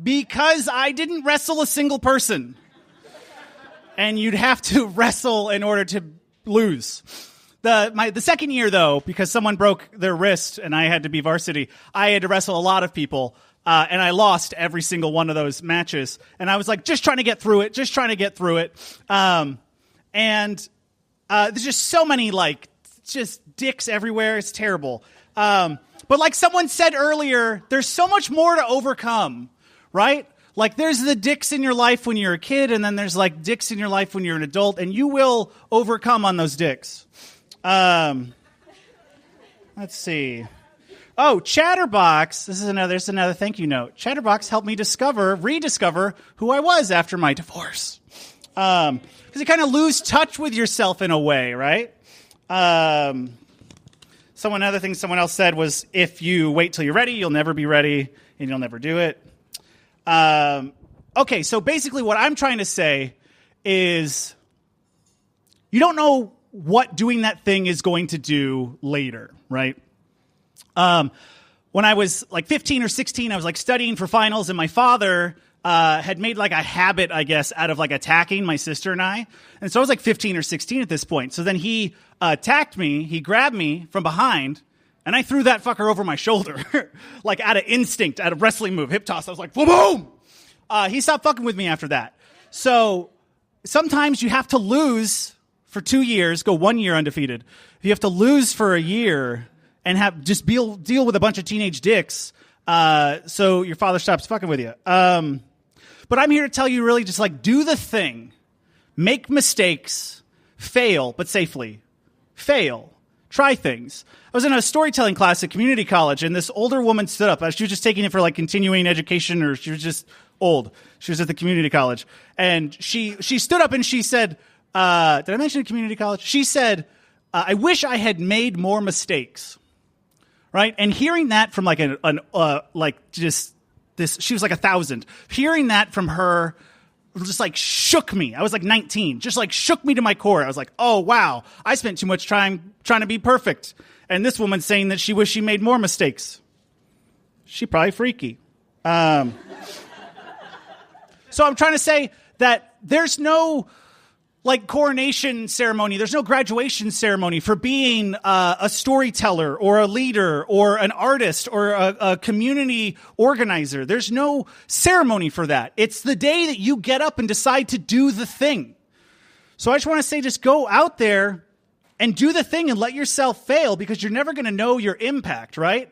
Because I didn't wrestle a single person. And you'd have to wrestle in order to lose. The second year, though, because someone broke their wrist and I had to be varsity, I had to wrestle a lot of people. And I lost every single one of those matches. And I was like, just trying to get through it. And there's just so many, like, just dicks everywhere. It's terrible. But like someone said earlier, there's so much more to overcome, right? Like, there's the dicks in your life when you're a kid, and then there's, like, dicks in your life when you're an adult, and you will overcome on those dicks. Let's see. Oh, Chatterbox. There's another thank you note. Chatterbox helped me rediscover who I was after my divorce. Because you kind of lose touch with yourself in a way, right? Another thing someone else said was, if you wait till you're ready, you'll never be ready, and you'll never do it. Okay, so basically what I'm trying to say is you don't know what doing that thing is going to do later, right? When I was like 15 or 16, I was like studying for finals, and my father had made like a habit, I guess, out of like attacking my sister and I. And so I was like 15 or 16 at this point. So then he attacked me, he grabbed me from behind, and I threw that fucker over my shoulder, like out of instinct, out of wrestling move, hip toss. I was like, boom! He stopped fucking with me after that. So sometimes you have to lose for 2 years, go 1 year undefeated. You have to lose for a year and have just deal with a bunch of teenage dicks, so your father stops fucking with you. But I'm here to tell you, really, just like, do the thing. Make mistakes. Fail, but safely. Fail. Try things. I was in a storytelling class at community college, and this older woman stood up. She was just taking it for like continuing education, or she was just old. She was at the community college. And she stood up and she said, did I mention community college? She said, I wish I had made more mistakes. Right? And hearing that from like she was like 1,000. Hearing that from her just like shook me. I was like 19, just like shook me to my core. I was like, oh, wow, I spent too much time trying to be perfect. And this woman's saying that she wished she made more mistakes. She probably freaky. So I'm trying to say that there's no like coronation ceremony. There's no graduation ceremony for being a storyteller or a leader or an artist or a community organizer. There's no ceremony for that. It's the day that you get up and decide to do the thing. So I just want to say, just go out there and do the thing and let yourself fail, because you're never going to know your impact, right?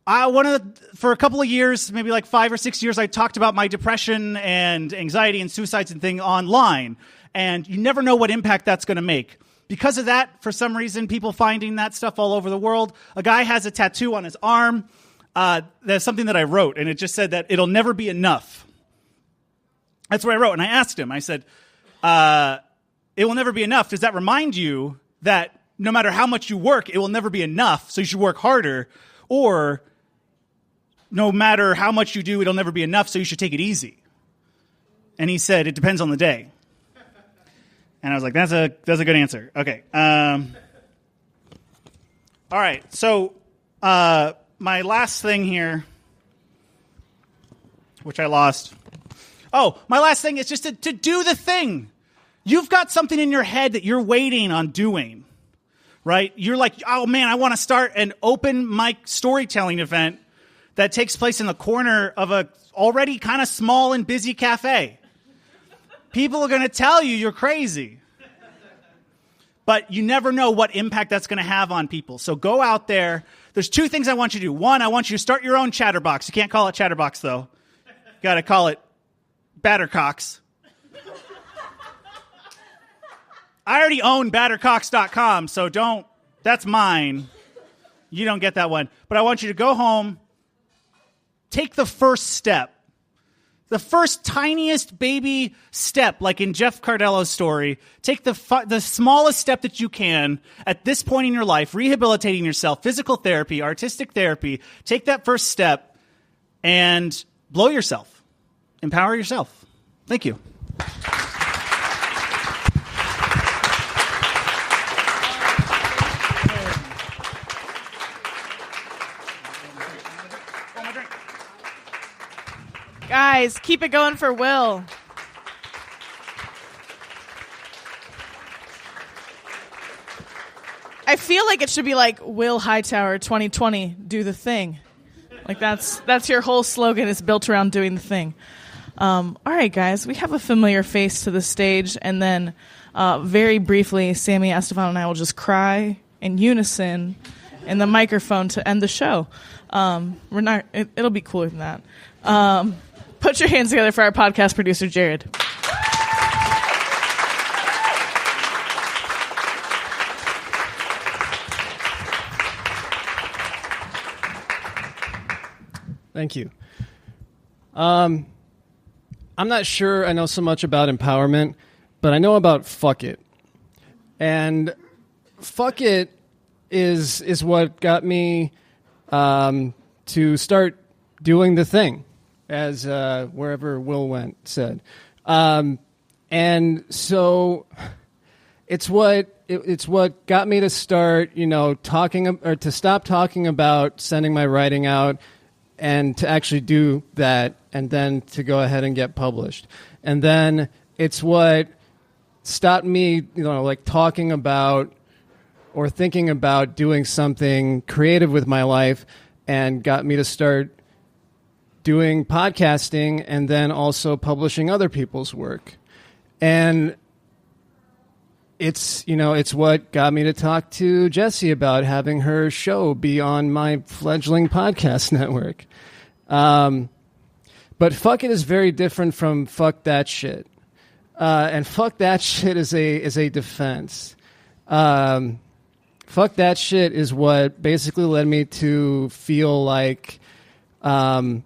For a couple of years, maybe like 5 or 6 years, I talked about my depression and anxiety and suicides and thing online. And you never know what impact that's going to make. Because of that, for some reason, people finding that stuff all over the world. A guy has a tattoo on his arm. That's something that I wrote, and it just said that it'll never be enough. That's what I wrote, and I asked him. I said, it will never be enough. Does that remind you that no matter how much you work, it will never be enough, so you should work harder? Or no matter how much you do, it'll never be enough, so you should take it easy? And he said, it depends on the day. And I was like, that's a good answer. Okay. All right. So my last thing here, which I lost. Oh, my last thing is just to do the thing. You've got something in your head that you're waiting on doing, right? You're like, oh, man, I want to start an open mic storytelling event that takes place in the corner of a already kind of small and busy cafe. People are going to tell you you're crazy. But you never know what impact that's going to have on people. So go out there. There's 2 things I want you to do. 1, I want you to start your own chatterbox. You can't call it chatterbox, though. You got to call it Battercocks. I already own battercocks.com, so don't. That's mine. You don't get that one. But I want you to go home, take the first step. The first tiniest baby step, like in Jeff Cardello's story. Take the smallest step that you can at this point in your life, rehabilitating yourself, physical therapy, artistic therapy. Take that first step and blow yourself. Empower yourself. Thank you. Guys, keep it going for Will. I feel like it should be like Will Hightower 2020, do the thing. Like that's your whole slogan is built around doing the thing. All right, guys, we have a familiar face to the stage, and then very briefly, Sammie, Estevan, and I will just cry in unison in the microphone to end the show. It'll be cooler than that. Put your hands together for our podcast producer, Jared. Thank you. I'm not sure I know so much about empowerment, but I know about fuck it. And fuck it is what got me to start doing the thing, as wherever Will went said. And so it's what got me to start, to stop talking about sending my writing out and to actually do that, and then to go ahead and get published. And then it's what stopped me, talking about or thinking about doing something creative with my life, and got me to start doing podcasting and then also publishing other people's work. And it's what got me to talk to Jessie about having her show be on my fledgling podcast network. But fuck it is very different from fuck that shit. And fuck that shit is a defense. Fuck that shit is what basically led me to feel like, what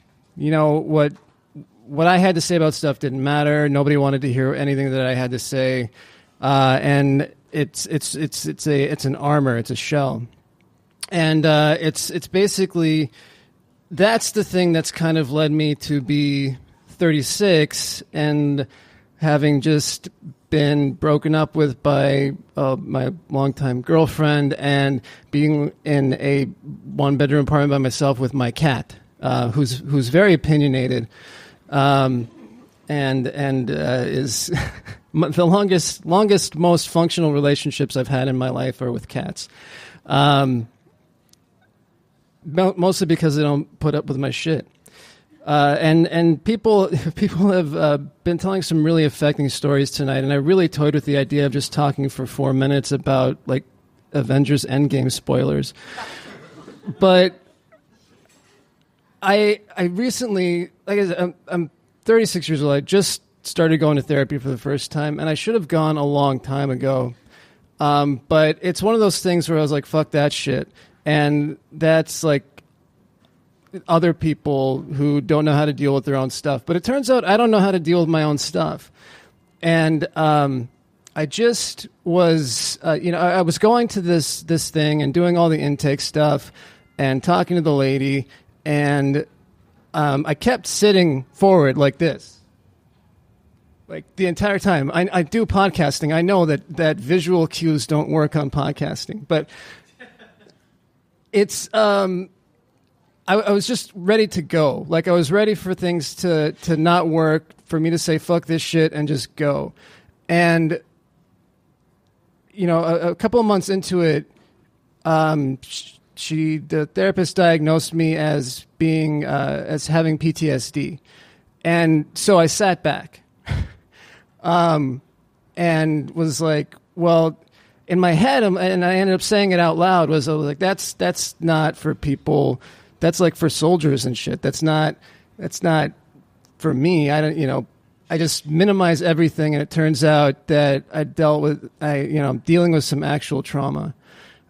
I had to say about stuff didn't matter. Nobody wanted to hear anything that I had to say. And it's an armor, it's a shell. And it's basically, that's the thing that's kind of led me to be 36 and having just been broken up with by my longtime girlfriend and being in a one-bedroom apartment by myself with my cat, who's very opinionated, and is the longest, most functional relationships I've had in my life are with cats. Mostly because they don't put up with my shit. And people have been telling some really affecting stories tonight, and I really toyed with the idea of just talking for 4 minutes about like Avengers Endgame spoilers. But I recently, like I said, I'm 36 years old. I just started going to therapy for the first time, and I should have gone a long time ago. But it's one of those things where I was like, fuck that shit. And that's like other people who don't know how to deal with their own stuff. But it turns out I don't know how to deal with my own stuff. And I just was, I was going to this thing and doing all the intake stuff and talking to the lady, and I kept sitting forward like this. Like the entire time. I do podcasting. I know that visual cues don't work on podcasting, but it's I was just ready to go. Like I was ready for things to not work, for me to say fuck this shit and just go. And a couple of months into it, the therapist diagnosed me as being as having PTSD, and so I sat back, and was like, well. In my head, and I ended up saying it out loud, I was like, that's not for people. That's like for soldiers and shit. That's not for me. I don't, I just minimize everything, and it turns out that I'm dealing with some actual trauma.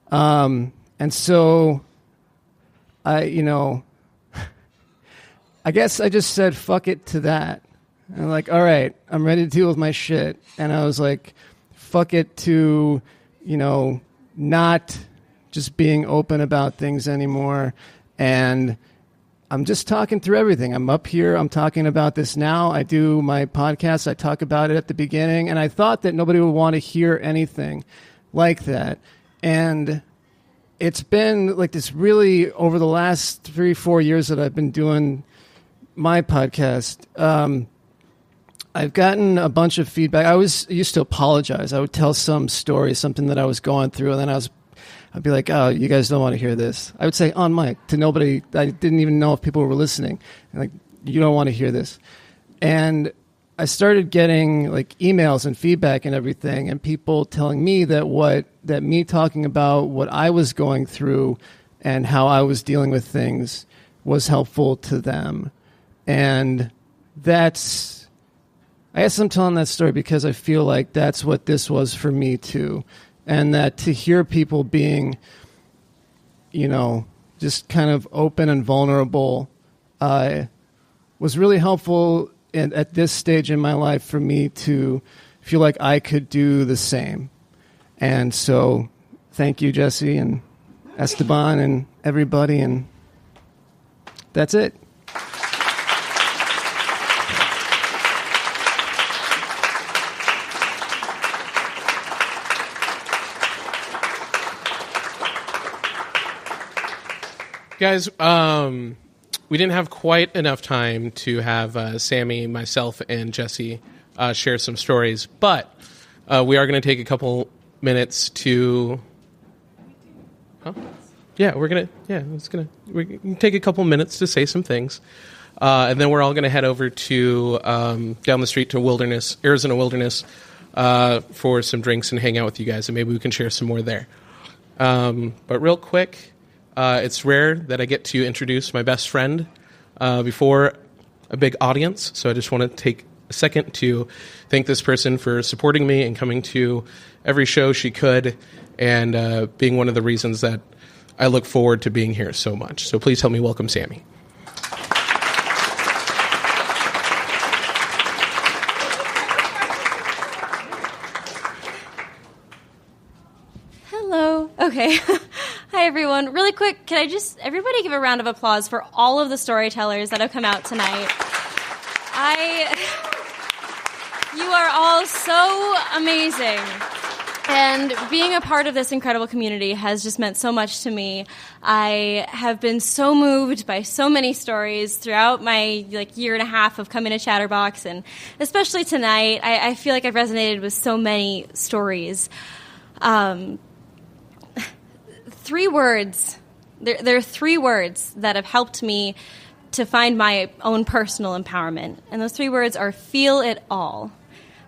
And so I guess I just said fuck it to that. And I'm like, all right, I'm ready to deal with my shit. And I was like, fuck it to not just being open about things anymore. And I'm just talking through everything. I'm up here. I'm talking about this now. I do my podcast. I talk about it at the beginning. And I thought that nobody would want to hear anything like that. And it's been like this really over the last 3-4 years that I've been doing my podcast, I've gotten a bunch of feedback. I used to apologize. I would tell some story, something that I was going through, and then I'd be like, "Oh, you guys don't want to hear this." I would say on mic to nobody. I didn't even know if people were listening. And like, you don't want to hear this. And I started getting like emails and feedback and everything, and people telling me that me talking about what I was going through and how I was dealing with things was helpful to them. And I guess I'm telling that story because I feel like that's what this was for me too. And that to hear people being, just kind of open and vulnerable was really helpful at this stage in my life for me to feel like I could do the same. And so thank you, Jessie and Estevan and everybody. And that's it. Guys, we didn't have quite enough time to have Sammie, myself, and Jessie share some stories, but we are going to take a couple minutes to... Huh? Yeah, we're going to take a couple minutes to say some things, and then we're all going to head over to down the street to Arizona Wilderness, for some drinks and hang out with you guys, and maybe we can share some more there. But real quick... it's rare that I get to introduce my best friend before a big audience, so I just want to take a second to thank this person for supporting me and coming to every show she could and being one of the reasons that I look forward to being here so much. So please help me welcome Sammie. Hello. Okay. Hi, everyone. Really quick, can I just, everybody give a round of applause for all of the storytellers that have come out tonight. You are all so amazing. And being a part of this incredible community has just meant so much to me. I have been so moved by so many stories throughout my year and a half of coming to Chatterbox, and especially tonight, I feel like I've resonated with so many stories. 3 words. There are 3 words that have helped me to find my own personal empowerment. And those 3 words are feel it all.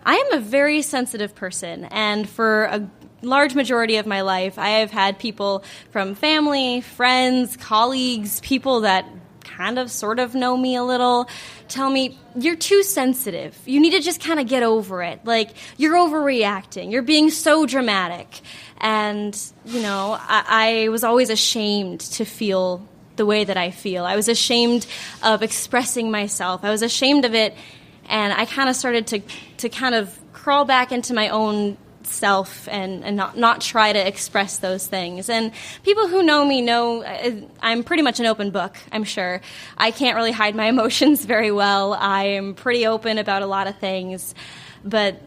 I am a very sensitive person, and for a large majority of my life, I have had people from family, friends, colleagues, people that kind of sort of know me a little, tell me, you're too sensitive. You need to just kind of get over it. Like, you're overreacting. You're being so dramatic. And, I was always ashamed to feel the way that I feel. I was ashamed of expressing myself. I was ashamed of it, and I kind of started to kind of crawl back into my own self and not try to express those things. And people who know me know I'm pretty much an open book, I'm sure. I can't really hide my emotions very well. I am pretty open about a lot of things. But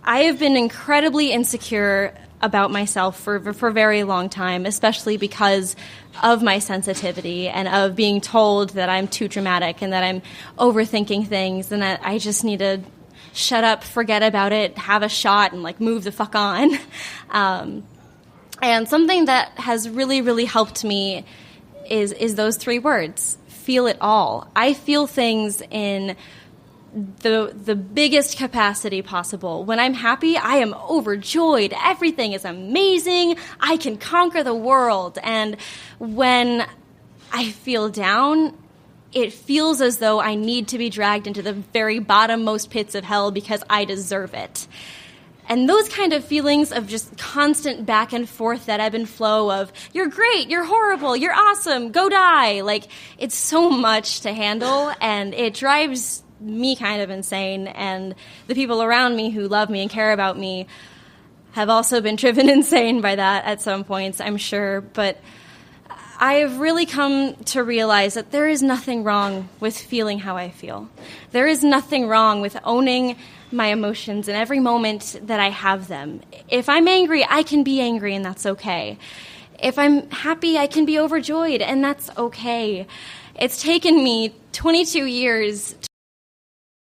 I have been incredibly insecure about myself for a very long time, especially because of my sensitivity and of being told that I'm too dramatic and that I'm overthinking things and that I just need to shut up, forget about it, have a shot, and move the fuck on. And something that has really, really helped me is those 3 words: feel it all. I feel things in the biggest capacity possible. When I'm happy, I am overjoyed. Everything is amazing. I can conquer the world. And when I feel down, it feels as though I need to be dragged into the very bottommost pits of hell because I deserve it. And those kind of feelings of just constant back and forth, that ebb and flow of, you're great, you're horrible, you're awesome, go die. It's so much to handle, and it drives me kind of insane. And the people around me who love me and care about me have also been driven insane by that at some points, I'm sure. But I have really come to realize that there is nothing wrong with feeling how I feel. There is nothing wrong with owning my emotions in every moment that I have them. If I'm angry, I can be angry, and that's okay. If I'm happy, I can be overjoyed, and that's okay. It's taken me 22 years